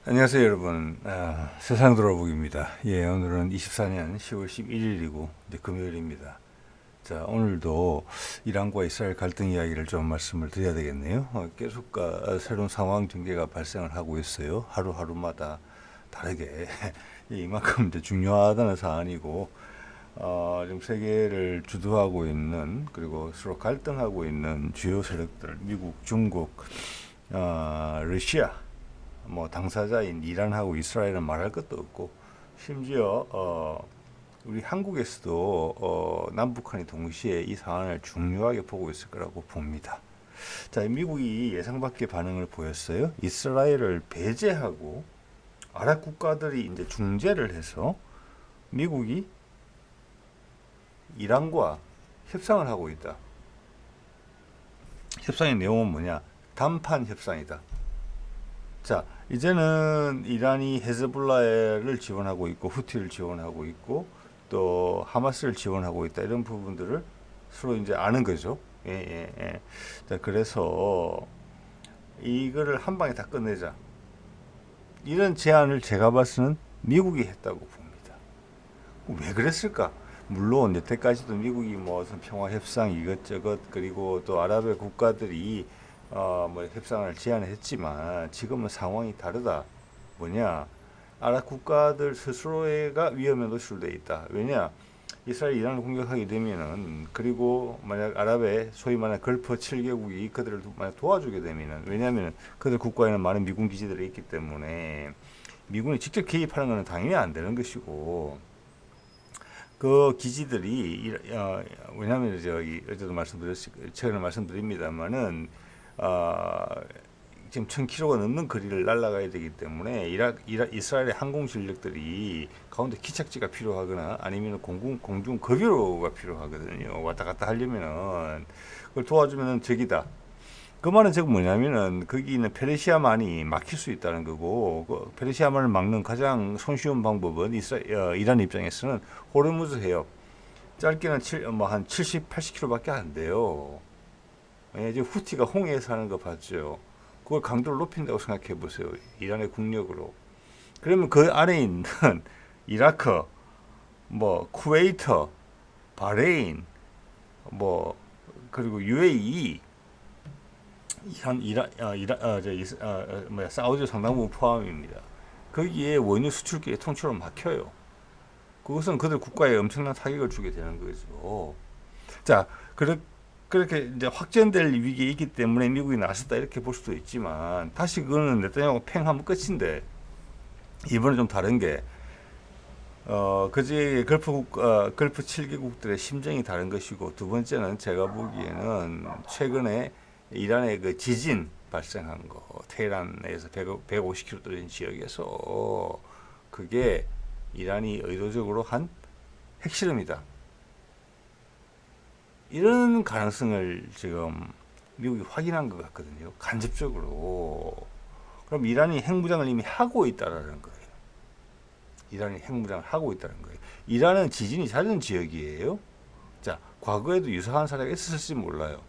안녕하세요 여러분. 세상 돌아보기입니다. 오늘은 24년 10월 11일이고 이제 금요일입니다. 자, 오늘도 이란과 이스라엘 갈등 이야기를 좀 말씀을 드려야 되겠네요. 계속 새로운 상황 전개가 발생을 하고 있어요. 하루하루마다 다르게 이만큼 이제 중요하다는 사안이고, 지금 세계를 주도하고 있는, 그리고 서로 갈등하고 있는 주요 세력들, 미국, 중국, 러시아, 뭐 당사자인 이란하고 이스라엘은 말할 것도 없고, 심지어 우리 한국에서도 남북한이 동시에 이 사안을 중요하게 보고 있을 거라고 봅니다. 자, 미국이 예상 밖의 반응을 보였어요. 이스라엘을 배제하고 아랍 국가들이 이제 중재를 해서 미국이 이란과 협상을 하고 있다. 협상의 내용은 뭐냐? 단판 협상이다. 자, 이제는 이란이 헤즈볼라를 지원하고 있고 후티를 지원하고 있고 또 하마스를 지원하고 있다, 이런 부분들을 서로 이제 아는 거죠. 예. 자, 그래서 이거를 한 방에 다 끝내자, 이런 제안을 제가 봐서는 미국이 했다고 봅니다. 왜 그랬을까? 물론 여태까지도 미국이 뭐 무슨 평화 협상 이것저것, 그리고 또 아랍의 국가들이 뭐 협상을 제안을 했지만 지금은 상황이 다르다. 뭐냐? 아랍 국가들 스스로가 위험에 노출돼 있다. 왜냐? 이스라엘 이란을 공격하게 되면은, 그리고 만약 아랍의 소위 말하는 걸프 7개국이 그들을 만약 도와주게 되면은, 왜냐하면 그들 국가에는 많은 미군 기지들이 있기 때문에 미군이 직접 개입하는 것은 당연히 안 되는 것이고, 그 기지들이 왜냐하면 저기 어제도 최근에 말씀드립니다만은 지금 1000km가 넘는 거리를 날아가야 되기 때문에 이스라엘의 항공 전력들이 가운데 기착지가 필요하거나 아니면 공중 급유로가 필요하거든요. 왔다 갔다 하려면은 그걸 도와주면은 적이다. 그 말은 즉 뭐냐면은 거기 있는 페르시아만이 막힐 수 있다는 거고, 그 페르시아만을 막는 가장 손쉬운 방법은 이란 입장에서는 호르무즈 해협, 짧게는 한 70, 80km밖에 안 돼요. 이제 후티가 홍해에서 하는 거 봤죠. 그걸 강도를 높인다고 생각해 보세요. 이란의 국력으로. 그러면 그 안에 있는 이라크, 뭐 쿠웨이트, 바레인, 뭐 그리고 UAE, 사우디 상당 부분 포함입니다. 거기에 원유 수출기에 통째로 막혀요. 그것은 그들 국가에 엄청난 타격을 주게 되는 거죠. 자, 그렇게 이제 확전될 위기에 있기 때문에 미국이 나섰다, 이렇게 볼 수도 있지만, 다시 그거는 네타냐후가 팽하면 끝인데, 이번에 좀 다른 게, 그제 걸프 7개국들의 심정이 다른 것이고, 두 번째는 제가 보기에는 최근에 이란의 그 지진 발생한 거, 테헤란에서 150km 떨어진 지역에서, 그게 이란이 의도적으로 한 핵실험이다, 이런 가능성을 지금 미국이 확인한 것 같거든요. 간접적으로. 그럼 이란이 핵무장을 이미 하고 있다라는 거예요. 이란이 핵무장을 하고 있다는 거예요. 이란은 지진이 잦은 지역이에요. 자, 과거에도 유사한 사례가 있었을지 몰라요.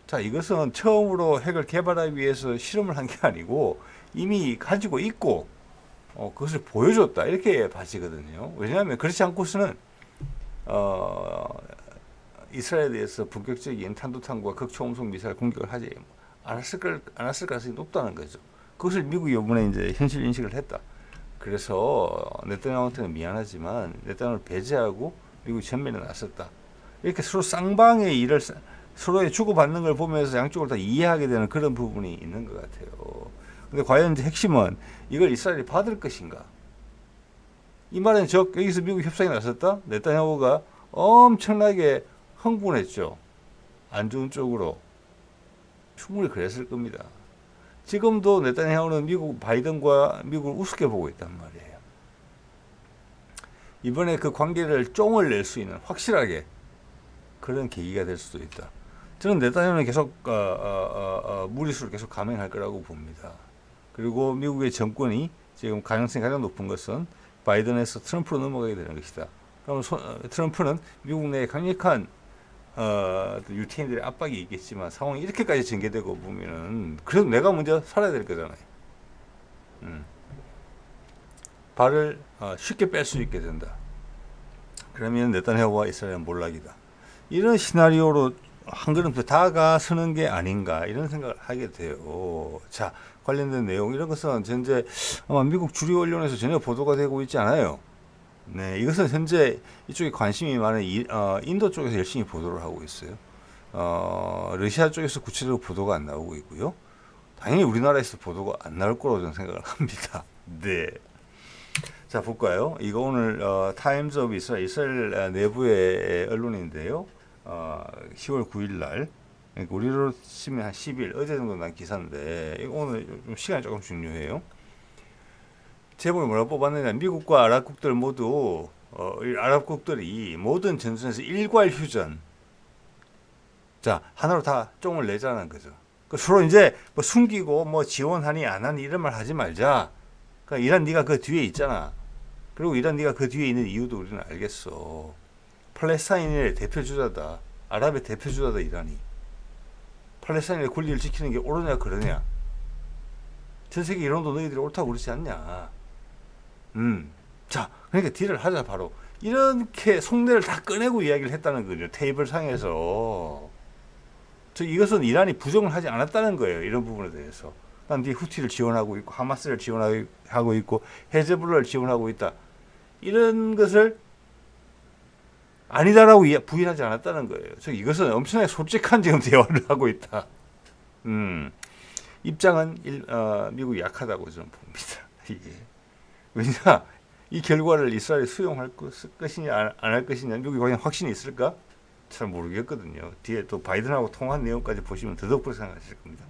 자, 이것은 처음으로 핵을 개발하기 위해서 실험을 한 게 아니고 이미 가지고 있고, 그것을 보여줬다, 이렇게 봐지거든요. 왜냐하면 그렇지 않고서는 이스라엘에 대해서 본격적인 탄도탄과 극초음속 미사일 공격을 하지 않았을 가능성이 높다는 거죠. 그것을 미국이 이번에 이제 현실 인식을 했다. 그래서 네타냐후한테는 미안하지만 네타냐후를 배제하고 미국이 전면에 나섰다. 이렇게 서로 쌍방의 일을 서로의 주고받는 걸 보면서 양쪽을 다 이해하게 되는 그런 부분이 있는 것 같아요. 근데 과연 이제 핵심은 이걸 이스라엘이 받을 것인가? 이 말은 여기서 미국 협상에 나섰다? 네타냐후가 엄청나게 흥분했죠. 안 좋은 쪽으로. 충분히 그랬을 겁니다. 지금도 네타냐후는 바이든과 미국을 우습게 보고 있단 말이에요. 이번에 그 관계를 쫑을 낼 수 있는 확실하게 그런 계기가 될 수도 있다. 저는 네타냐후는 계속 무리수를 계속 감행할 거라고 봅니다. 그리고 미국의 정권이 지금 가능성이 가장 높은 것은 바이든에서 트럼프로 넘어가게 되는 것이다. 그럼 트럼프는 미국 내에 강력한 유태인들의 압박이 있겠지만 상황이 이렇게까지 전개되고 보면은 그래도 내가 먼저 살아야 될 거잖아요. 발을 쉽게 뺄 수 있게 된다. 그러면 네타냐후와 이스라엘은 몰락이다. 이런 시나리오로 한 걸음 더 다가서는 게 아닌가 이런 생각을 하게 돼요. 자, 관련된 내용 이런 것은 현재 아마 미국 주류 언론에서 전혀 보도가 되고 있지 않아요. 네, 이것은 현재 이쪽에 관심이 많은 인도 쪽에서 열심히 보도를 하고 있어요. 러시아 쪽에서 구체적으로 보도가 안 나오고 있고요. 당연히 우리나라에서 보도가 안 나올 거라고 저는 생각을 합니다. 네. 자, 볼까요? 이거 오늘 타임즈 오브 이스라엘 내부의 언론인데요. 10월 9일 날, 그러니까 우리로 치면 한 10일, 어제 정도 난 기사인데, 이거 오늘 좀 시간이 조금 중요해요. 제목을 뭐라고 뽑았느냐, 미국과 아랍국들 모두, 아랍국들이 모든 전선에서 일괄휴전, 자, 하나로 다 쫑을 내자는 거죠. 서로 이제 뭐 숨기고 뭐 지원하니 안 하니 이런 말 하지 말자. 그러니까 이란 네가 그 뒤에 있잖아. 그리고 이란 네가 그 뒤에 있는 이유도 우리는 알겠어. 팔레스타인의 대표주자다. 아랍의 대표주자다 이란이. 팔레스타인의 권리를 지키는 게 옳으냐 그러냐. 전 세계 이론도 너희들이 옳다고 그러지 않냐. 자, 그러니까 딜을 하자 바로. 이렇게 속내를 다 꺼내고 이야기를 했다는 거죠. 테이블 상에서. 이것은 이란이 부정을 하지 않았다는 거예요. 이런 부분에 대해서. 난 네 후티를 지원하고 있고 하마스를 지원하고 있고 헤즈볼라를 지원하고 있다. 이런 것을 아니다라고 부인하지 않았다는 거예요. 이것은 엄청나게 솔직한 지금 대화를 하고 있다. 입장은 미국이 약하다고 저는 봅니다. 예. 왜냐 이 결과를 이스라엘이 수용할 것이냐 안 할 것이냐 미국이 과연 확신이 있을까? 잘 모르겠거든요. 뒤에 또 바이든하고 통화한 내용까지 보시면 더더욱 그렇게 생각하실 겁니다.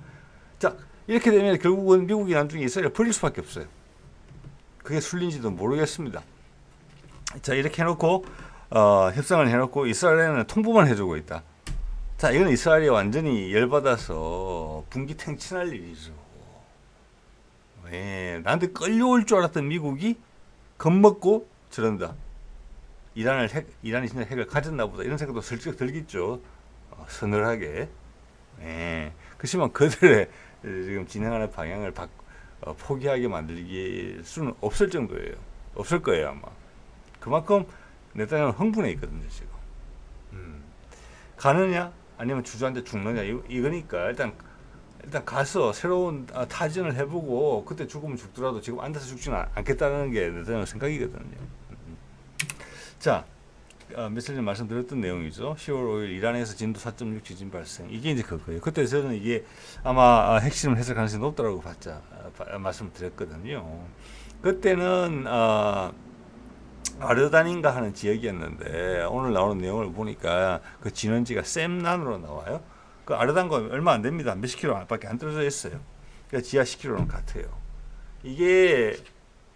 자, 이렇게 되면 결국은 미국이 나중에 이스라엘을 버릴 수밖에 없어요. 그게 순리인지도 모르겠습니다. 자, 이렇게 해놓고 협상을 해놓고 이스라엘은 통보만 해주고 있다. 자, 이건 이스라엘이 완전히 열받아서 분기탱천할 일이죠. 예, 나한테 끌려올 줄 알았던 미국이 겁먹고 저런다. 이란이 진짜 핵을 가졌나 보다 이런 생각도 슬쩍 들겠죠. 서늘하게. 예. 그렇지만 그들의 지금 진행하는 방향을 포기하게 만들기 수는 없을 정도예요. 없을 거예요 아마. 그만큼 네타냐후는 흥분해 있거든요 지금. 가느냐 아니면 주저앉아 죽느냐 이거니까 일단 가서 새로운 타진을 해보고 그때 죽으면 죽더라도 지금 앉아서 죽지는 않겠다는 게 네타냐후 생각이거든요. 자, 며칠 전에 말씀드렸던 내용이죠. 10월 5일 이란에서 진도 4.6 지진 발생. 이게 이제 그거예요. 그때 저는 이게 아마 핵심을 해설 가능성이 높다라고 말씀드렸거든요. 그때는 아르단인가 하는 지역이었는데 오늘 나오는 내용을 보니까 그 진원지가 셈난으로 나와요. 그 아르단과 얼마 안 됩니다. 몇십 킬로밖에 안 떨어져 있어요. 그러니까 지하 10킬로는 같아요. 이게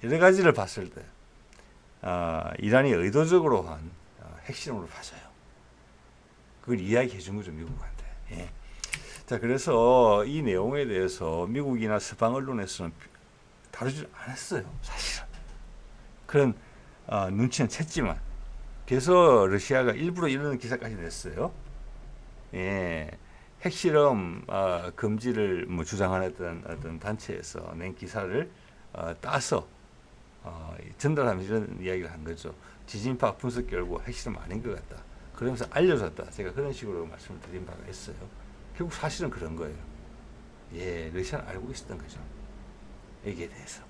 여러 가지를 봤을 때 이란이 의도적으로 한 핵실험으로 맞아요. 그걸 이야기해 준 거죠, 미국한테. 예. 자, 그래서 이 내용에 대해서 미국이나 서방 언론에서는 다루지 않았어요, 사실은. 그런 눈치는 챘지만. 그래서 러시아가 일부러 이런 기사까지 냈어요. 예. 핵실험 금지를 뭐 주장하는 어떤 단체에서 낸 기사를 따서 전달하면서 이런 이야기를 한 거죠. 지진파 분석 결과 핵실험 아닌 것 같다. 그러면서 알려줬다. 제가 그런 식으로 말씀을 드린 바가 있어요. 결국 사실은 그런 거예요. 예, 러시아는 알고 있었던 거죠. 여기에 대해서.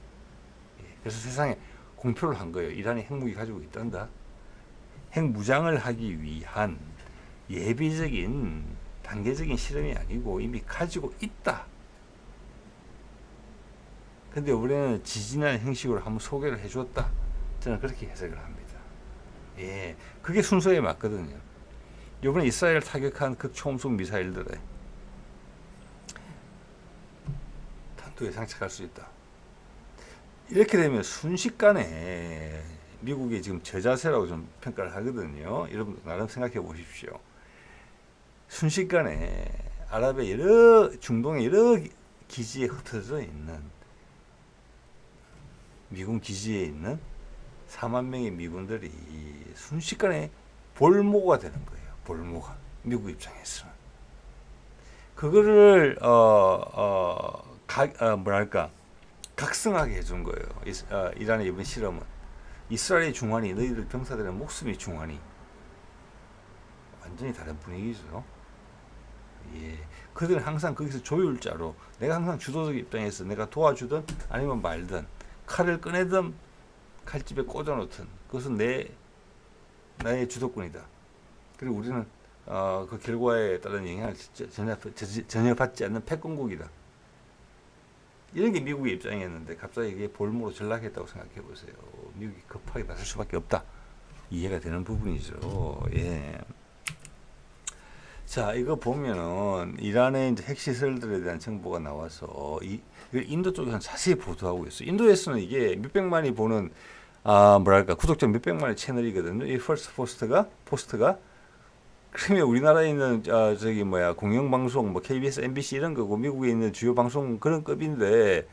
예, 그래서 세상에 공표를 한 거예요. 이란이 핵무기 가지고 있단다. 핵무장을 하기 위한 예비적인 단계적인 실험이 아니고 이미 가지고 있다. 근데 우리는 지진한 형식으로 한번 소개를 해줬다. 저는 그렇게 해석을 합니다. 예, 그게 순서에 맞거든요. 이번에 이스라엘 타격한 극초음속 미사일들에 탄도에 장착할 수 있다. 이렇게 되면 순식간에 미국이 지금 저자세라고 좀 평가를 하거든요. 여러분 나름 생각해 보십시오. 순식간에 아랍의 중동의 여러 기지에 흩어져 있는 미군 기지에 있는 4만 명의 미군들이 순식간에 볼모가 되는 거예요. 볼모가 미국 입장에서는 그거를 뭐랄까 각성하게 해준 거예요. 이란의 이번 실험은. 이스라엘이 중하니 너희들 병사들의 목숨이 중하니. 완전히 다른 분위기죠. 예. 그들은 항상 거기서 조율자로, 내가 항상 주도적 입장에서 내가 도와주든 아니면 말든 칼을 꺼내든 칼집에 꽂아놓든 그것은 나의 주도권이다. 그리고 우리는 그 결과에 따른 영향을 전혀 받지 않는 패권국이다. 이런 게 미국의 입장이었는데 갑자기 이게 볼모로 전락했다고 생각해 보세요. 미국이 급하게 나설 수밖에 없다. 이해가 되는 부분이죠. 예. 자, 이거 보면은 이란의 이제 핵시설들에 대한 정보가 나와서 이걸 인도 쪽에서는 자세히 보도하고 있어요. 인도에서는 이게 몇백만이 보는 뭐랄까 구독자 몇백만의 채널이거든요. 이 퍼스트 포스트가 그러면 우리나라에 있는 공영방송 뭐 KBS, MBC 이런 거고 미국에 있는 주요 방송 그런 급인데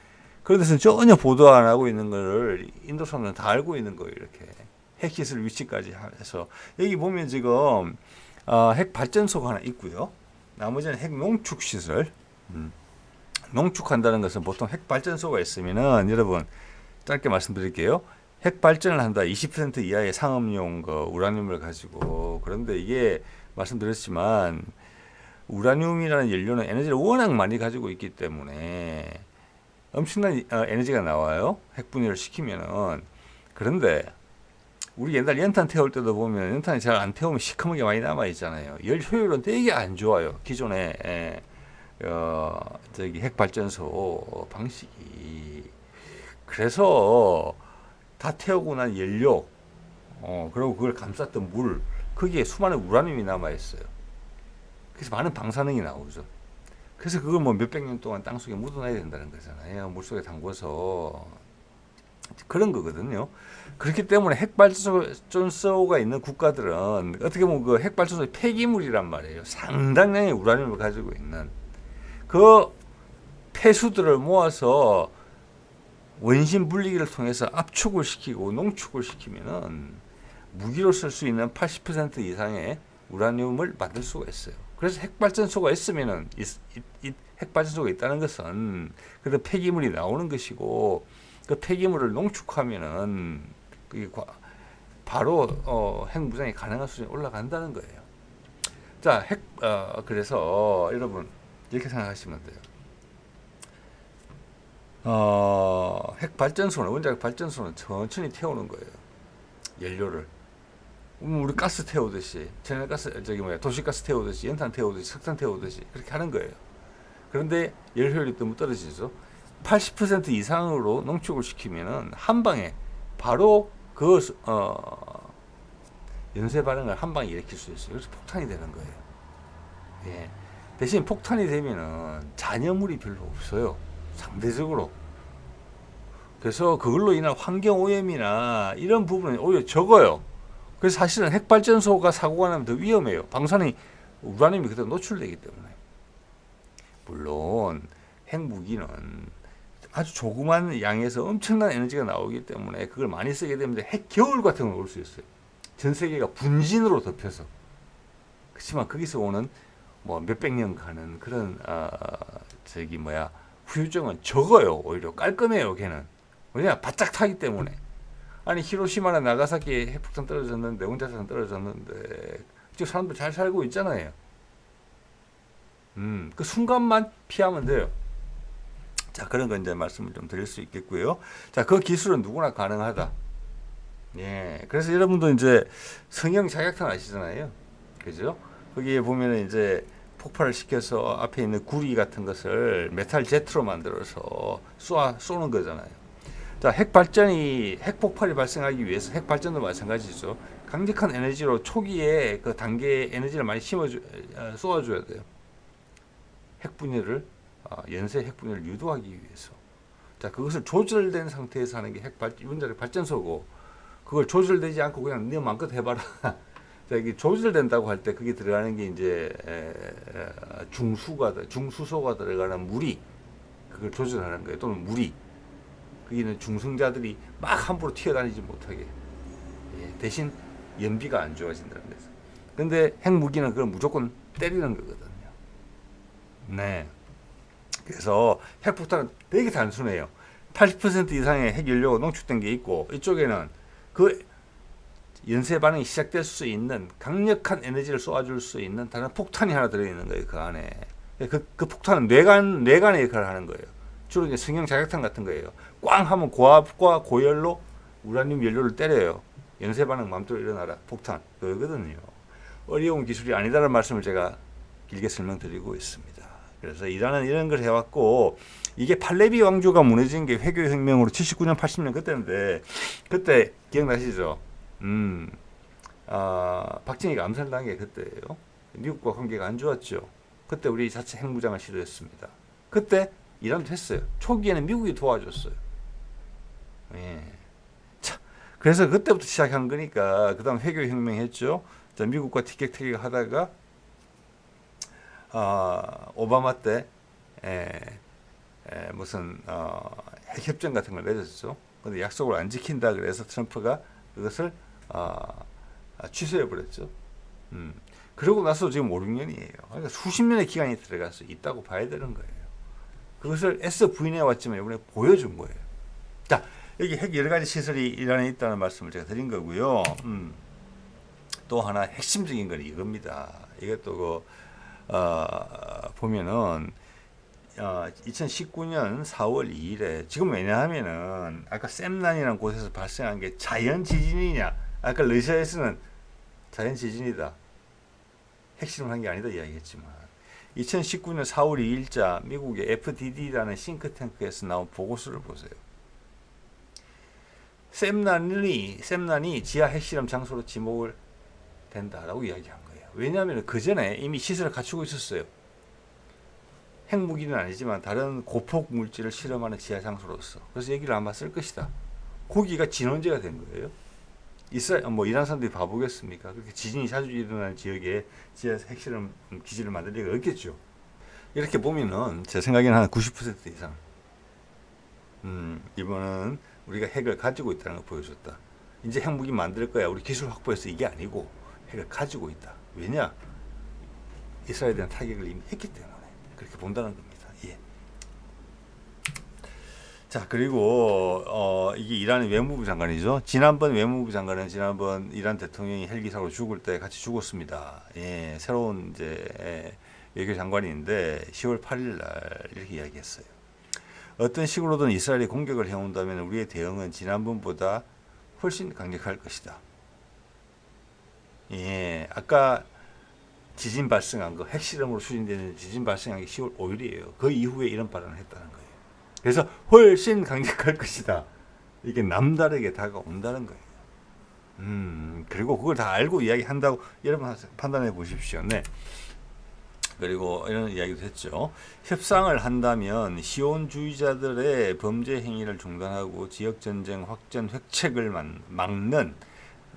그런 데서는 전혀 보도 안 하고 있는 거를 인도 사람들은 다 알고 있는 거예요. 이렇게 핵시설 위치까지 해서 여기 보면 지금 핵 발전소가 하나 있고요. 나머지는 핵 농축 시설. 농축한다는 것은 보통 핵 발전소가 있으면은 여러분 짧게 말씀드릴게요. 핵 발전을 한다. 20% 이하의 상업용 우라늄을 가지고. 그런데 이게 말씀드렸지만 우라늄이라는 연료는 에너지를 워낙 많이 가지고 있기 때문에 엄청난 에너지가 나와요. 핵 분열을 시키면은. 그런데 우리 옛날 연탄 태울 때도 보면 연탄이 잘 안 태우면 시커멓게 많이 남아 있잖아요. 열 효율은 되게 안 좋아요. 기존의 핵 발전소 방식이. 그래서 다 태우고 난 연료, 그리고 그걸 감쌌던 물, 거기에 수많은 우라늄이 남아 있어요. 그래서 많은 방사능이 나오죠. 그래서 그걸 뭐 몇백 년 동안 땅 속에 묻어놔야 된다는 거잖아요. 물 속에 담궈서 그런 거거든요. 그렇기 때문에 핵발전소가 있는 국가들은 어떻게 보면 그 핵발전소의 폐기물이란 말이에요. 상당량의 우라늄을 가지고 있는 그 폐수들을 모아서 원심 분리기를 통해서 압축을 시키고 농축을 시키면은 무기로 쓸 수 있는 80% 이상의 우라늄을 만들 수가 있어요. 그래서 핵발전소가 있으면은 핵발전소가 있다는 것은 그런 폐기물이 나오는 것이고 그 폐기물을 농축하면은 바로 핵무장이 가능한 수준에 올라간다는 거예요. 자, 그래서 여러분 이렇게 생각하시면 돼요. 핵발전소는 원자력 발전소는 천천히 태우는 거예요. 연료를. 우리 가스 태우듯이 천연가스 도시가스 태우듯이 연탄 태우듯이 석탄 태우듯이 그렇게 하는 거예요. 그런데 열 효율이 너무 떨어지죠. 80% 이상으로 농축을 시키면은 한 방에 바로 그 연쇄 반응을 한 방에 일으킬 수 있어요. 그래서 폭탄이 되는 거예요. 예. 대신 폭탄이 되면은 잔여물이 별로 없어요. 상대적으로. 그래서 그걸로 인한 환경 오염이나 이런 부분은 오히려 적어요. 그래서 사실은 핵발전소가 사고가 나면 더 위험해요. 방사능이 우라늄이 그대로 노출되기 때문에. 물론 핵무기는 아주 조그만 양에서 엄청난 에너지가 나오기 때문에 그걸 많이 쓰게 되면 핵겨울 같은 건 올 수 있어요. 전 세계가 분진으로 덮여서. 그렇지만 거기서 오는 뭐 몇백 년 가는 그런 후유증은 적어요. 오히려 깔끔해요. 걔는. 왜냐 바짝 타기 때문에. 아니 히로시마나 나가사키에 핵폭탄 떨어졌는데 원자탄 떨어졌는데 지금 사람들 잘 살고 있잖아요. 그 순간만 피하면 돼요. 자, 그런 거 이제 말씀을 좀 드릴 수 있겠고요. 자, 그 기술은 누구나 가능하다. 예. 그래서 여러분도 이제 성형 자격탄 아시잖아요. 그죠? 거기에 보면은 이제 폭발을 시켜서 앞에 있는 구리 같은 것을 메탈 제트로 만들어서 쏘는 거잖아요. 자, 핵폭발이 발생하기 위해서 핵발전도 마찬가지죠. 강력한 에너지로 초기에 그 단계에 에너지를 많이 쏘아줘야 돼요. 연쇄 핵분열을 유도하기 위해서. 자, 그것을 조절된 상태에서 하는 게 원자력 발전소고, 그걸 조절되지 않고 그냥 네 마음껏 해봐라. 자, 이게 조절된다고 할 때 그게 들어가는 게 이제 중수소가 들어가는 물이 그걸 조절하는 거예요. 또는 물이. 거기는 중성자들이 막 함부로 튀어다니지 못하게. 예, 대신 연비가 안 좋아진다는 거죠. 근데 핵무기는 그걸 무조건 때리는 거거든요. 네. 그래서 핵폭탄은 되게 단순해요. 80% 이상의 핵 연료가 농축된 게 있고 이쪽에는 그 연쇄 반응이 시작될 수 있는 강력한 에너지를 쏘아줄 수 있는 다른 폭탄이 하나 들어있는 거예요. 그 안에. 그 폭탄은 뇌간의 역할을 하는 거예요. 주로 이제 성형 자격탄 같은 거예요. 꽝 하면 고압과 고열로 우라늄 연료를 때려요. 연쇄 반응 맘대로 일어나라. 폭탄. 그거거든요. 어려운 기술이 아니다라는 말씀을 제가 길게 설명드리고 있습니다. 그래서 이란은 이런 걸 해왔고 이게 팔레비 왕조가 무너진 게 회교혁명으로 79년 80년 그때인데 그때 기억나시죠? 박정희가 암살당한 게 그때예요. 미국과 관계가 안 좋았죠. 그때 우리 자체 핵무장을 시도했습니다. 그때 이란도 했어요. 초기에는 미국이 도와줬어요. 예. 자, 그래서 그때부터 시작한 거니까 그 다음 회교혁명 했죠. 자, 미국과 티격태격 하다가 오바마 때 무슨 핵협정 같은 걸 맺었죠. 근데 약속을 안 지킨다 그래서 트럼프가 그것을 취소해 버렸죠. 그러고 나서 지금 5, 6년이에요. 그러니까 수십 년의 기간이 들어가서 있다고 봐야 되는 거예요. 그것을 애써 부인해 왔지만 이번에 보여준 거예요. 자, 여기 핵 여러 가지 시설이 이란에 있다는 말씀을 제가 드린 거고요. 또 하나 핵심적인 건 이겁니다. 이것도 보면은 2019년 4월 2일에 지금 왜냐하면은 아까 셈난이라는 곳에서 발생한 게 자연 지진이냐? 아까 러시아에서는 자연 지진이다. 핵심을 한 게 아니다 이야기했지만 2019년 4월 2일자 미국의 FDD라는 싱크탱크에서 나온 보고서를 보세요. 셈난이 지하 핵실험 장소로 지목을 된다라고 이야기한 거예요. 왜냐하면 그 전에 이미 시설을 갖추고 있었어요. 핵무기는 아니지만 다른 고폭 물질을 실험하는 지하 장소로서. 그래서 얘기를 아마 쓸 것이다. 거기가 진원지가 된 거예요. 이란 사람들이 바보겠습니까? 그렇게 지진이 자주 일어나는 지역에 지하 핵실험 기지를 만들 리가 없겠죠. 이렇게 보면은 제 생각에는 한 90% 이상 이번은 우리가 핵을 가지고 있다는 걸 보여줬다. 이제 핵무기 만들 거야. 우리 기술 확보해서 이게 아니고 핵을 가지고 있다. 왜냐? 이스라엘에 대한 타격을 이미 했기 때문에 그렇게 본다는 겁니다. 예. 자, 그리고 이게 이란의 외무부 장관이죠. 지난번 외무부 장관은 지난번 이란 대통령이 헬기 사고로 죽을 때 같이 죽었습니다. 예, 새로운 이제 외교 장관인데 10월 8일 날 이렇게 이야기했어요. 어떤 식으로든 이스라엘이 공격을 해온다면 우리의 대응은 지난번보다 훨씬 강력할 것이다. 예, 아까 지진 발생한 거, 핵실험으로 추진되는 지진 발생한 게 10월 5일이에요. 그 이후에 이런 발언을 했다는 거예요. 그래서 훨씬 강력할 것이다. 이게 남다르게 다가온다는 거예요. 그리고 그걸 다 알고 이야기한다고 여러분 판단해 보십시오. 네. 그리고 이런 이야기도 했죠. 협상을 한다면 시온주의자들의 범죄 행위를 중단하고 지역 전쟁 확전 획책을 막는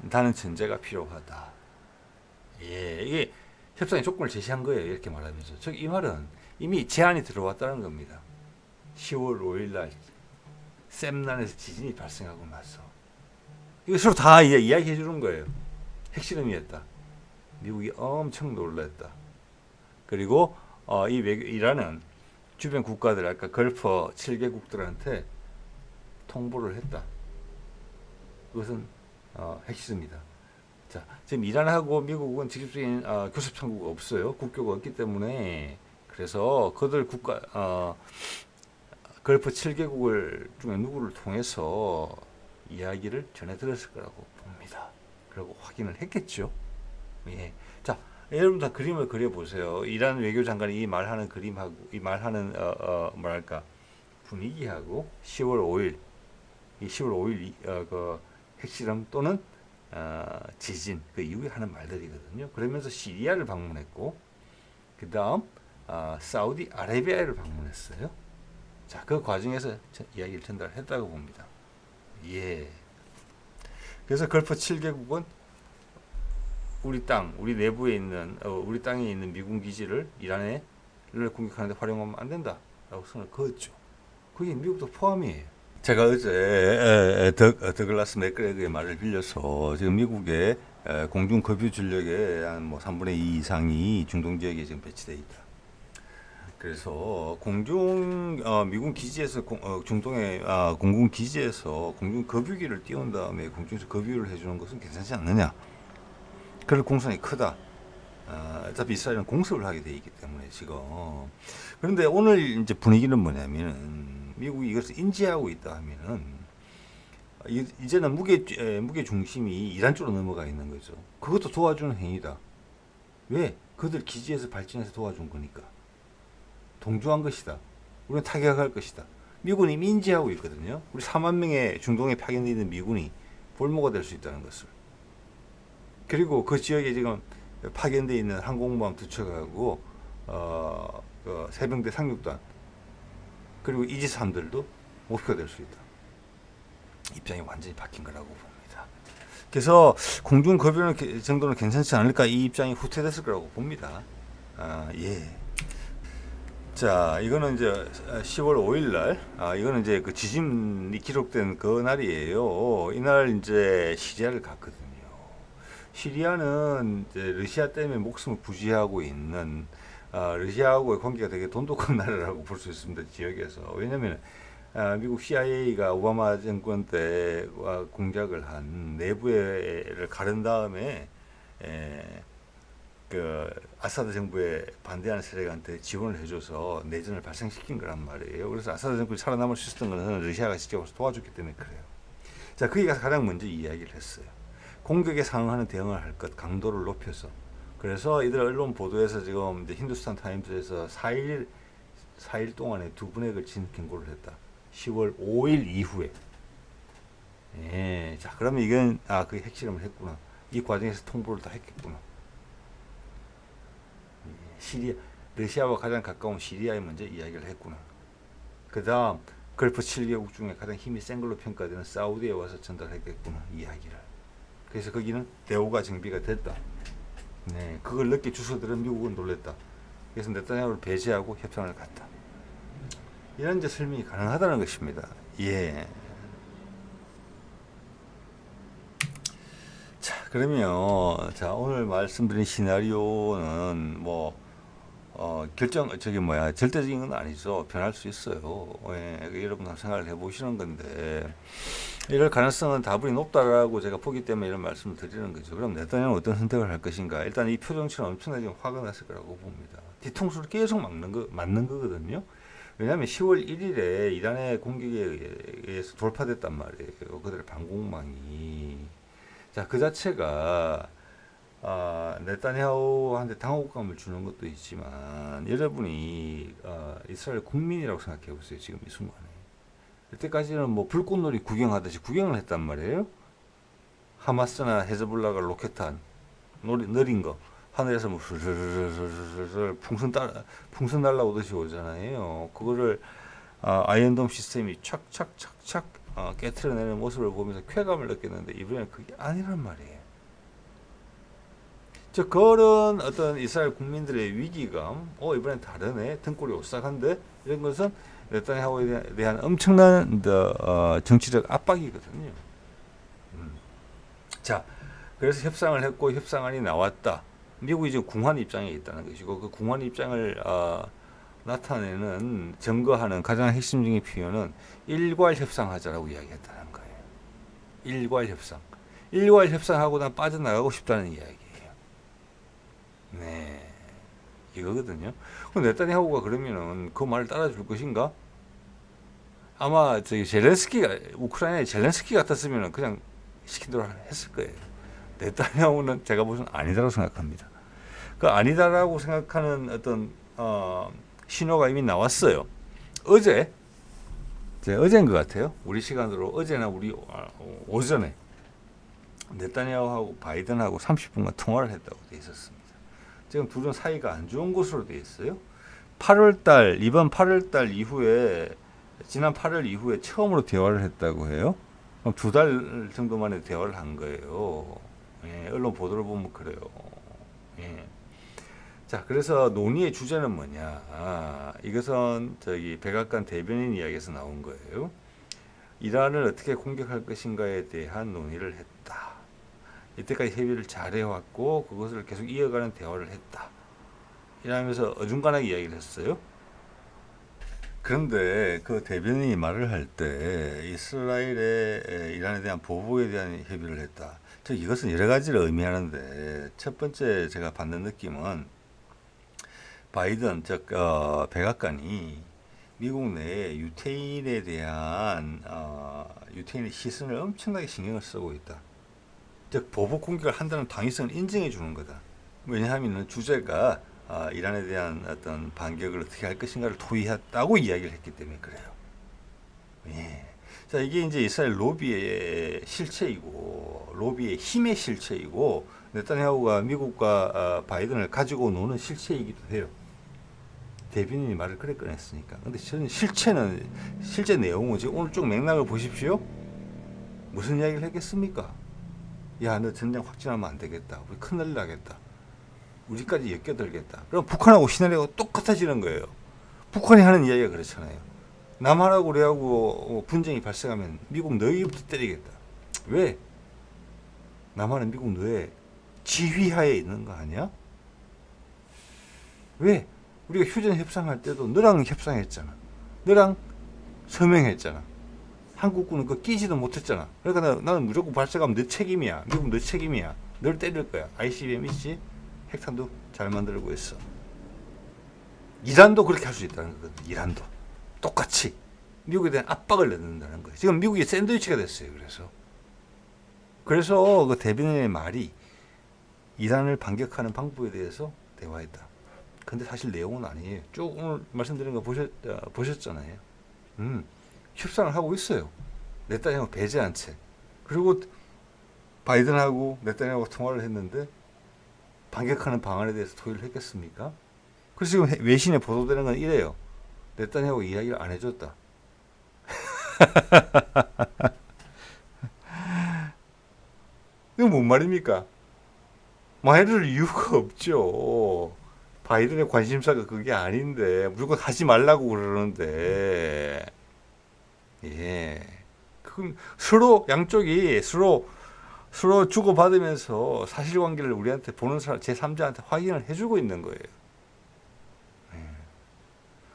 다는 전제가 필요하다. 예, 이게 협상의 조건을 제시한 거예요. 이렇게 말하면서. 이 말은 이미 제안이 들어왔다는 겁니다. 10월 5일 날 셈난에서 지진이 발생하고 나서 이거 서로 다 이야기해 주는 거예요. 핵실험이었다. 미국이 엄청 놀랐다. 그리고 이란은 주변 국가들 아까 걸프 7개국들한테 통보를 했다. 그것은 핵실험이다. 자, 지금 이란하고 미국은 직접적인 교섭 창구가 없어요. 국교가 없기 때문에 그래서 그들 걸프 7개국을 중에 누구를 통해서 이야기를 전해 들었을 거라고 봅니다. 그리고 확인을 했겠죠. 예. 자, 여러분 다 그림을 그려 보세요. 이란 외교장관이 이 말하는 그림하고 이 말하는 뭐랄까 분위기하고 10월 5일 이 10월 5일 그 핵실험 또는 지진 그 이후에 하는 말들이거든요. 그러면서 시리아를 방문했고 그 다음 사우디아라비아를 방문했어요. 자, 그 과정에서 이야기를 전달했다고 봅니다. 예. 그래서 걸프 7개국은 우리 내부에 있는 우리 땅에 있는 미군 기지를 이란을 공격하는데 활용하면 안 된다라고 선을 그었죠. 그게 미국도 포함이에요. 제가 어제 더글라스 맥그레거의 말을 빌려서 지금 미국의 공중 급유 전력의 한 3분의 2 이상이 중동 지역에 지금 배치되어 있다. 그래서 미군 기지에서 중동의 공군 기지에서 공중 급유기를 띄운 다음에 공중에서 급유를 해주는 것은 괜찮지 않느냐? 그럴 공산이 크다. 어차피 이스라엘은 공습을 하게 돼 있기 때문에 지금. 그런데 오늘 이제 분위기는 뭐냐면은 미국이 이것을 인지하고 있다 하면은 이제는 무게 중심이 이란 쪽으로 넘어가 있는 거죠. 그것도 도와주는 행위다. 왜? 그들 기지에서 발진해서 도와준 거니까. 동조한 것이다. 우리는 타격할 것이다. 미군이 이미 인지하고 있거든요. 우리 4만 명의 중동에 파견되어 있는 미군이 볼모가 될 수 있다는 것을. 그리고 그 지역에 지금 파견되어 있는 항공모함 2척하고 그 세병대 상륙단 그리고 이지스함들도 목표가 될 수 있다. 입장이 완전히 바뀐 거라고 봅니다. 그래서 공중 급유 정도는 괜찮지 않을까, 이 입장이 후퇴됐을 거라고 봅니다. 예. 자, 이거는 이제 10월 5일 날, 이거는 이제 그 지진이 기록된 그 날이에요. 이날 이제 시리아를 갔거든요. 시리아는 이제 러시아 때문에 목숨을 부지하고 있는, 러시아하고의 관계가 되게 돈독한 나라라고 볼 수 있습니다. 지역에서. 왜냐면 미국 CIA가 오바마 정권 때 공작을 한 내부를 가른 다음에 그 아사드 정부에 반대하는 세력한테 지원을 해줘서 내전을 발생시킨 거란 말이에요. 그래서 아사드 정권이 살아남을 수 있었던 것은 러시아가 직접 도와줬기 때문에 그래요. 자, 거기가 가장 먼저 이야기를 했어요. 공격에 상응하는 대응을 할 것, 강도를 높여서. 그래서 이들 언론 보도에서 지금 이제 힌두스탄 타임즈에서 4일 동안에 2번에 걸친 경고를 했다. 10월 5일 이후에. 예, 자, 그러면 이건 그 핵실험을 했구나. 이 과정에서 통보를 다 했겠구나. 러시아와 가장 가까운 시리아에 먼저 이야기를 했구나. 그 다음 걸프 7개국 중에 가장 힘이 센 걸로 평가되는 사우디에 와서 전달했겠구나, 이야기를. 그래서 거기는 대우가 정비가 됐다. 네, 그걸 늦게 주소들은 미국은 놀랬다. 그래서 네타냐후를 배제하고 협상을 갔다. 이런 이제 설명이 가능하다는 것입니다. 예. 자, 그러면 오늘 말씀드린 시나리오는 뭐 절대적인 건 아니죠. 변할 수 있어요. 예, 여러분 한번 생각을 해보시는 건데, 이럴 가능성은 다분히 높다라고 제가 보기 때문에 이런 말씀을 드리는 거죠. 그럼 네타냐후는 어떤 선택을 할 것인가? 일단 이 표정치는 엄청나게 화가 났을 거라고 봅니다. 뒤통수를 계속 맞는 거거든요. 왜냐하면 10월 1일에 이란의 공격에 의해서 돌파됐단 말이에요. 그들의 방공망이. 자, 그 자체가 네타냐후한테 당혹감을 주는 것도 있지만, 여러분이 이스라엘 국민이라고 생각해 보세요. 지금 이 순간에. 이때까지는 뭐 불꽃놀이 구경하듯이 구경을 했단 말이에요. 하마스나 헤즈볼라가 로켓탄 느린 거 하늘에서 뭐 슬슬슬슬 풍선 날라오듯이 오잖아요. 그거를 아이언돔 시스템이 착착착착 깨트려내는 모습을 보면서 쾌감을 느꼈는데, 이번에는 그게 아니란 말이에요. 즉, 그런 어떤 이스라엘 국민들의 위기감, 이번엔 다르네, 등골이 오싹한데, 이런 것은 네타냐후에 대한 엄청난 정치적 압박이거든요. 자, 그래서 협상을 했고 협상안이 나왔다. 미국이 지금 궁한 입장에 있다는 것이고, 그 궁한 입장을 나타내는, 증거하는 가장 핵심적인 표현은 일괄 협상하자라고 이야기했다는 거예요. 일괄 협상. 일괄 협상하고 난 빠져나가고 싶다는 이야기예요. 네, 이거거든요. 그럼 네타냐후가 그러면은 그 말을 따라줄 것인가? 아마 우크라이나의 젤렌스키 같았으면 그냥 시킨 대로 했을 거예요. 네타냐후는 제가 보기엔 아니다라고 생각합니다. 그 아니다라고 생각하는 어떤 신호가 이미 나왔어요. 어제인 것 같아요. 우리 시간으로 어제나 우리 오전에 네타냐후하고 바이든하고 30분간 통화를 했다고 돼 있었습니다. 지금 둘은 사이가 안 좋은 것으로 돼 있어요. 이번 8월달 이후에, 지난 8월 이후에 처음으로 대화를 했다고 해요. 그럼 2달 정도 만에 대화를 한 거예요. 예, 언론 보도를 보면 그래요. 예. 자, 그래서 논의의 주제는 뭐냐? 이것은 백악관 대변인 이야기에서 나온 거예요. 이란을 어떻게 공격할 것인가에 대한 논의를 했다. 이때까지 협의를 잘 해왔고 그것을 계속 이어가는 대화를 했다. 이러면서 어중간하게 이야기를 했어요. 그런데 그 대변인이 말을 할 때 이스라엘의 이란에 대한 보복에 대한 협의를 했다. 즉 이것은 여러 가지를 의미하는데 첫 번째 제가 받는 느낌은 바이든 즉 백악관이 미국 내에 유태인에 대한 유태인의 시선을 엄청나게 신경을 쓰고 있다. 즉 보복 공격을 한다는 당위성을 인정해 주는 거다. 왜냐하면 주제가 이란에 대한 어떤 반격을 어떻게 할 것인가를 토의했다고 이야기를 했기 때문에 그래요. 예. 자, 이게 이제 이스라엘 로비의 실체이고, 로비의 힘의 실체이고, 네타냐후가 미국과 바이든을 가지고 노는 실체이기도 해요. 대변인이 말을 그래 꺼냈으니까. 근데 저는 실제 내용은 지금 오늘 쭉 맥락을 보십시오. 무슨 이야기를 했겠습니까? 야, 너 전쟁 확진하면 안 되겠다. 우리 큰일 나겠다. 우리까지 엮여들겠다. 그럼 북한하고 시나리오가 똑같아지는 거예요. 북한이 하는 이야기가 그렇잖아요. 남한하고 우리하고 분쟁이 발생하면 미국 너희부터 때리겠다. 왜? 남한은 미국 너의 지휘하에 있는 거 아니야? 왜? 우리가 휴전 협상할 때도 너랑 협상했잖아. 너랑 서명했잖아. 한국군은 그거 끼지도 못했잖아. 그러니까 나는 무조건 발사하면 너 책임이야. 미국 너 책임이야. 널 때릴 거야. ICBM 있지? 핵탄도 잘 만들고 있어. 이란도 그렇게 할 수 있다는 거거든. 이란도. 똑같이 미국에 대한 압박을 넣는다는 거예요. 지금 미국이 샌드위치가 됐어요. 그래서 그 대변인의 말이 이란을 반격하는 방법에 대해서 대화했다. 근데 사실 내용은 아니에요. 쭉 오늘 말씀드린 거 보셨잖아요. 협상을 하고 있어요. 네타냐후 배제한 채. 그리고 바이든하고 네타냐후가 통화를 했는데 반격하는 방안에 대해서 토의를 했겠습니까? 그래서 지금 외신에 보도되는 건 이래요. 네타냐후가 이야기를 안 해줬다. 이거 뭔 말입니까? 말해줄 이유가 없죠. 바이든의 관심사가 그게 아닌데 무조건 하지 말라고 그러는데 예. 그럼 서로 양쪽이 서로 주고받으면서 사실관계를 우리한테 보는 사람 제3자한테 확인을 해주고 있는 거예요. 예.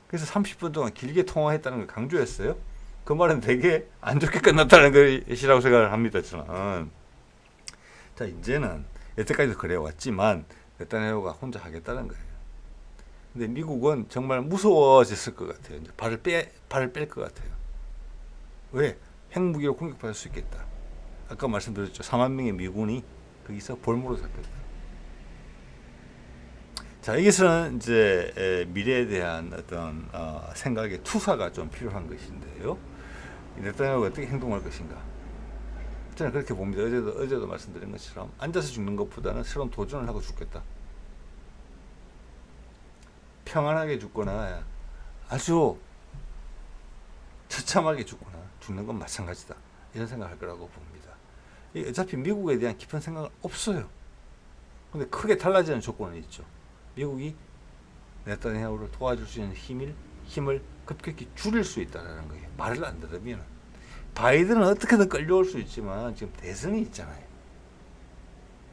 그래서 30분 동안 길게 통화했다는 걸 강조했어요. 그 말은 되게 안 좋게 끝났다는 것이라고 생각을 합니다. 저는. 자, 이제는 여태까지도 그래왔지만 네타냐후가 혼자 하겠다는 거예요. 근데 미국은 정말 무서워졌을 것 같아요. 이제 발을 뺄 것 같아요. 왜? 핵무기로 공격받을 수 있겠다. 아까 말씀드렸죠. 4만 명의 미군이 거기서 볼모로 잡혔다. 자, 여기서는 이제 미래에 대한 어떤 생각의 투사가 좀 필요한 것인데요. 네타냐후가 어떻게 행동할 것인가? 저는 그렇게 봅니다. 어제도 말씀드린 것처럼 앉아서 죽는 것보다는 새로운 도전을 하고 죽겠다. 평안하게 죽거나 아주 처참하게 죽는 건 마찬가지다. 이런 생각할 거라고 봅니다. 어차피 미국에 대한 깊은 생각은 없어요. 근데 크게 달라지는 조건은 있죠. 미국이 네타냐후를 도와줄 수 있는 힘을 급격히 줄일 수 있다는 거예요. 말을 안 들으면. 바이든은 어떻게든 끌려올 수 있지만 지금 대선이 있잖아요.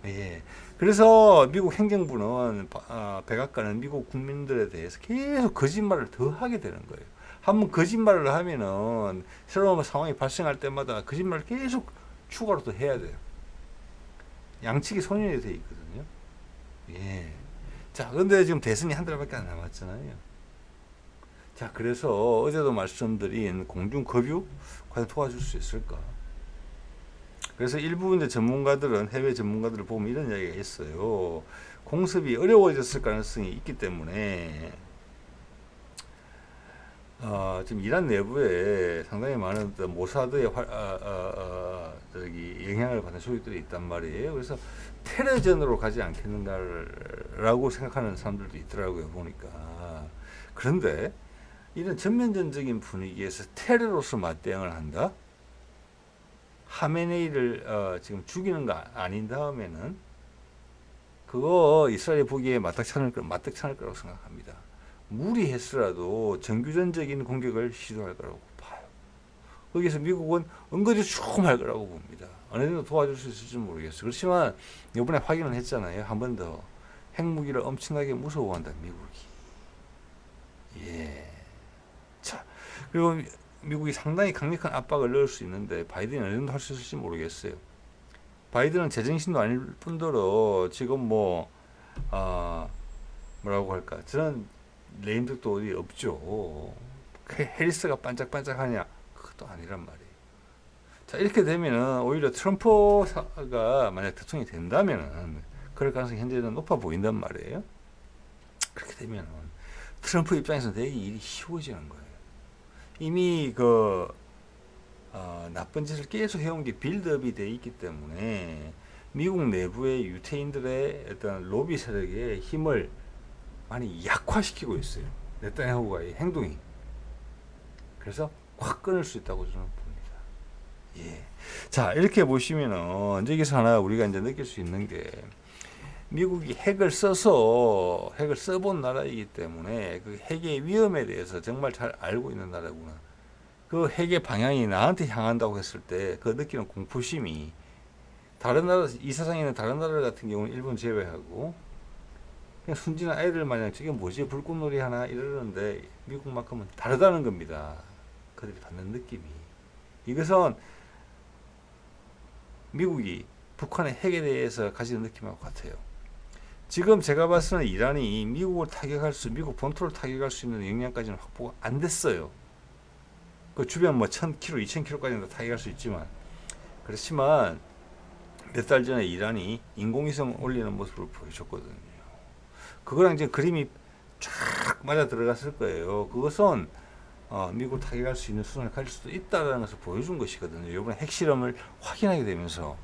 예. 그래서 미국 행정부는 백악관은 미국 국민들에 대해서 계속 거짓말을 더 하게 되는 거예요. 한번 거짓말을 하면은 새로운 상황이 발생할 때마다 거짓말을 계속 추가로 더 해야 돼요. 양측이 손인이 돼 있거든요. 예. 자, 근데 지금 대선이 한 달밖에 안 남았잖아요. 자, 그래서 어제도 말씀드린 공중급유 과연 도와줄 수 있을까? 그래서 일부 이제 전문가들은 해외 전문가들을 보면 이런 이야기가 있어요. 공습이 어려워졌을 가능성이 있기 때문에 지금 이란 내부에 상당히 많은 모사드의 영향을 받는 소식들이 있단 말이에요. 그래서 테러전으로 가지 않겠는가라고 생각하는 사람들도 있더라고요, 보니까. 그런데 이런 전면전적인 분위기에서 테러로서 맞대응을 한다? 하메네이를 지금 죽이는 거 아닌 다음에는 그거 이스라엘이 보기에 맞닥쳐놓을 거라고 생각합니다. 무리했으라도 정규전적인 공격을 시도할 거라고 봐요. 거기서 미국은 은근히 조금할 거라고 봅니다. 어느 정도 도와줄 수 있을지 모르겠어요. 그렇지만 이번에 확인을 했잖아요. 한 번 더 핵무기를 엄청나게 무서워한다, 미국이. 예. 자, 그리고 미국이 상당히 강력한 압박을 넣을 수 있는데 바이든이 어느 정도 할 수 있을지 모르겠어요. 바이든은 제정신도 아닐 뿐더러 지금 뭐 뭐라고 할까, 저는 레임덕도 어디 없죠. 해리스가 반짝반짝하냐, 그것도 아니란 말이에요. 자, 이렇게 되면은 오히려 트럼프가 만약 대통령이 된다면은 그럴 가능성이 현재는 높아 보인단 말이에요. 그렇게 되면은 트럼프 입장에서는 되게 일이 쉬워지는 거예요. 이미 나쁜 짓을 계속 해온 게 빌드업이 돼 있기 때문에 미국 내부의 유태인들의 어떤 로비 세력의 힘을 많이 약화시키고 있어요. 네타냐후의 행동이. 그래서 확 끊을 수 있다고 저는 봅니다. 예. 자, 이렇게 보시면은 여기서 하나 우리가 이제 느낄 수 있는 게, 미국이 핵을 써본 나라이기 때문에 그 핵의 위험에 대해서 정말 잘 알고 있는 나라구나. 그 핵의 방향이 나한테 향한다고 했을 때 그 느끼는 공포심이, 다른 나라, 이 세상에 있는 다른 나라 같은 경우는 일본 제외하고 그냥 순진한 아이들 마냥 저게 뭐지, 불꽃놀이 하나 이러는데 미국만큼은 다르다는 겁니다. 그들이 받는 느낌이. 이것은 미국이 북한의 핵에 대해서 가지는 느낌하고 같아요. 지금 제가 봤을 때는 이란이 미국 본토를 타격할 수 있는 역량까지는 확보가 안 됐어요. 그 주변 뭐 1000km, 2000km까지는 타격할 수 있지만, 그렇지만 몇 달 전에 이란이 인공위성 올리는 모습을 보여줬거든요. 그거랑 이제 그림이 쫙 맞아 들어갔을 거예요. 그것은 미국을 타격할 수 있는 수단을 가질 수도 있다는 것을 보여준 것이거든요. 이번에 핵실험을 확인하게 되면서,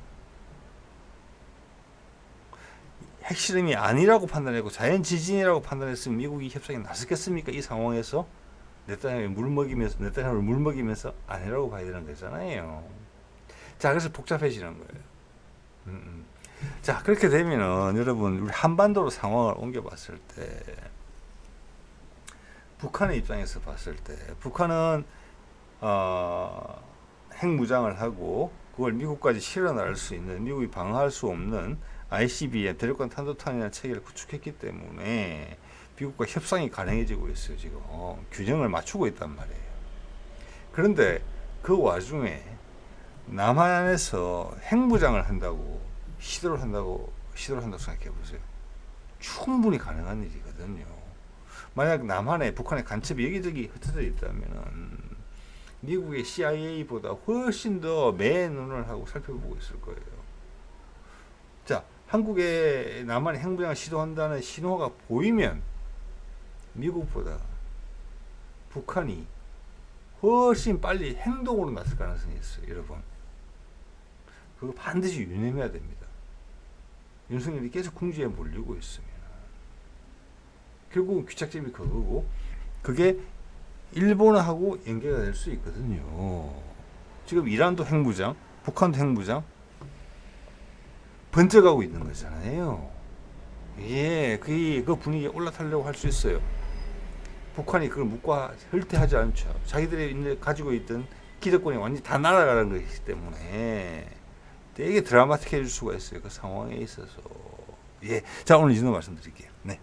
핵실험이 아니라고 판단했고 자연 지진이라고 판단했으면 미국이 협상에 나섰겠습니까? 이 상황에서 네타냐후를 물 먹이면서 아니라고 봐야 되는 거잖아요. 자, 그래서 복잡해지는 거예요. 자, 그렇게 되면은 여러분, 우리 한반도로 상황을 옮겨봤을 때, 북한의 입장에서 봤을 때, 북한은 핵무장을 하고 그걸 미국까지 실어 나갈 수 있는, 미국이 방어할 수 없는 ICBM 대륙간 탄도탄이라는 체계를 구축했기 때문에 미국과 협상이 가능해지고 있어요. 지금 균형을 맞추고 있단 말이에요. 그런데 그 와중에 남한에서 핵무장을 시도를 한다고 생각해 보세요. 충분히 가능한 일이거든요. 만약 남한에 북한의 간첩이 여기저기 흩어져 있다면 미국의 CIA보다 훨씬 더 맨눈을 하고 살펴보고 있을 거예요. 자, 한국에 남한이 핵무장을 시도한다는 신호가 보이면 미국보다 북한이 훨씬 빨리 행동으로 나설 가능성이 있어요. 여러분, 그거 반드시 유념해야 됩니다. 윤석열이 계속 궁지에 몰리고 있으면 결국은 귀착점이 그거고, 그게 일본하고 연계가 될 수 있거든요. 지금 이란도 핵무장, 북한도 핵무장 번쩍하고 있는 거잖아요. 예, 그 분위기에 올라타려고 할 수 있어요. 북한이 그걸 묵과 혈퇴하지 않죠. 자기들이 가지고 있던 기득권이 완전히 다 날아가는 것이기 때문에 되게 드라마틱해질 수가 있어요. 그 상황에 있어서. 예, 자, 오늘 이 정도 말씀드릴게요. 네.